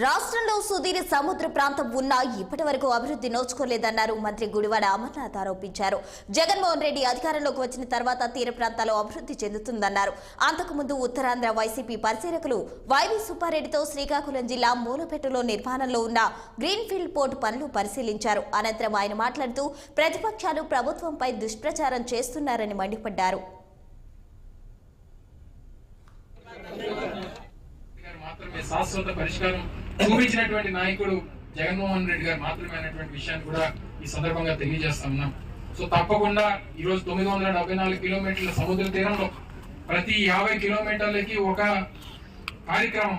రాష్ట్రంలో సుదీర్ఘ సముద్ర ప్రాంతం ఉన్నా ఇప్పటి వరకు అభివృద్ధి నోచుకోలేదన్నారు మంత్రి గుడివాడ అమర్నాథ్ ఆరోపించారు. జగన్మోహన్ రెడ్డి అధికారంలోకి వచ్చిన తర్వాత తీర ప్రాంతాల్లో అభివృద్ధి చెందుతుందన్నారు. అంతకుముందు ఉత్తరాంధ్ర వైసీపీ పరిశీలకులు వైవి సుబ్బారెడ్డితో శ్రీకాకుళం జిల్లా మూలపేటలో నిర్మాణంలో ఉన్న గ్రీన్ఫీల్డ్ పోర్టు పనులు పరిశీలించారు. అనంతరం ఆయన మాట్లాడుతూ ప్రతిపక్షాలు ప్రభుత్వంపై దుష్ప్రచారం చేస్తున్నారని మండిపడ్డారు. శాశ్వత పరిష్కారం చూపించినటువంటి నాయకుడు జగన్మోహన్ రెడ్డి గారు మాత్రమే అనేటువంటి విషయాన్ని కూడా ఈ సందర్భంగా తెలియజేస్తా ఉన్నాం. సో తప్పకుండా ఈరోజు 974 కిలోమీటర్ల సముద్ర తీరంలో ప్రతి 50 కిలోమీటర్లకి ఒక కార్యక్రమం,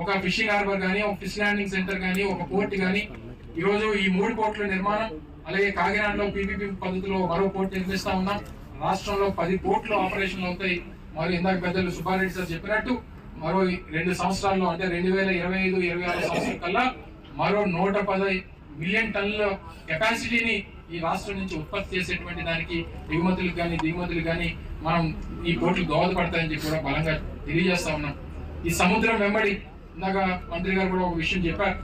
ఒక ఫిషింగ్ హార్బర్ కానీ, ఒక ఫిష్ ల్యాండింగ్ సెంటర్ కానీ, ఒక పోర్ట్ కానీ, ఈరోజు ఈ 3 పోర్టుల నిర్మాణం, అలాగే కాకినాడలో పీపీపీ పద్ధతిలో మరో పోర్టు నిర్మిస్తా ఉన్నాం. రాష్ట్రంలో 10 పోర్టులు ఆపరేషన్లు అవుతాయి. మరి ఇందాక పెద్దలు సుబ్బారెడ్డి సార్ చెప్పినట్టు మరో 2 సంవత్సరాల్లో, అంటే 2025-26 సంవత్సరం కల్లా మరో 110 మిలియన్ టన్నుల కెపాసిటీని ఈ రాష్ట్రం నుంచి ఉత్పత్తి చేసేటువంటి దానికి ఎగుమతులకు కానీ దిగుమతులకు కానీ మనం ఈ పోర్టులు దోహదపడతాయని చెప్పి కూడా బలంగా తెలియజేస్తా ఉన్నాం. ఈ సముద్రం వెంబడి ఇందాక మంత్రి గారు కూడా ఒక విషయం చెప్పారు.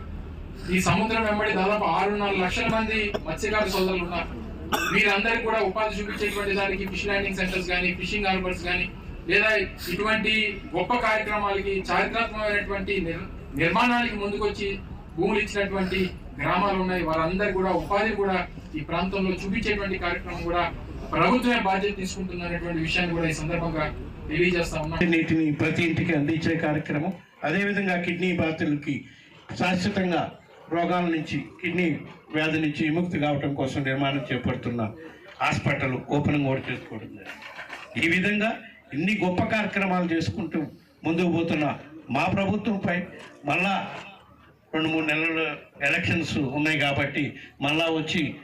ఈ సముద్రం వెంబడి దాదాపు 6.5 లక్షల మంది మత్స్యకార సోదరులు ఉన్నారు. వీరందరికీ కూడా ఉపాధి చూపించేటువంటి దానికి ఫిష్ ల్యాండింగ్ సెంటర్స్ కానీ, ఫిషింగ్ హార్బర్స్ కానీ, లేదా ఇటువంటి గొప్ప కార్యక్రమాలకి, చారిత్రాత్మకమైనటువంటి నిర్మాణానికి ముందుకొచ్చి భూములు ఇచ్చినటువంటి గ్రామాలు ఉన్నాయి. వారందరూ కూడా ఉపాధి కూడా ఈ ప్రాంతంలో చూపించేటువంటి కార్యక్రమం కూడా ప్రభుత్వమే బాధ్యత తీసుకుంటున్నటువంటి విషయాన్ని కూడా ఈ సందర్భంగా తెలియజేస్తా ఉన్నాం. నీటిని ప్రతి ఇంటికి అందించే కార్యక్రమం, అదేవిధంగా కిడ్నీ బాధితులకి శాశ్వతంగా రోగాల నుంచి, కిడ్నీ వ్యాధి నుంచి విముక్తి కావడం కోసం నిర్మాణం చేపడుతున్న హాస్పిటల్ ఓపెనింగ్ కూడా చేసుకోవడం. ఈ విధంగా ఇన్ని గొప్ప కార్యక్రమాలు చేసుకుంటూ ముందుకు పోతున్న మా ప్రభుత్వంపై మళ్ళా 2-3 నెలల ఎలక్షన్స్ ఉన్నాయి కాబట్టి మళ్ళా వచ్చి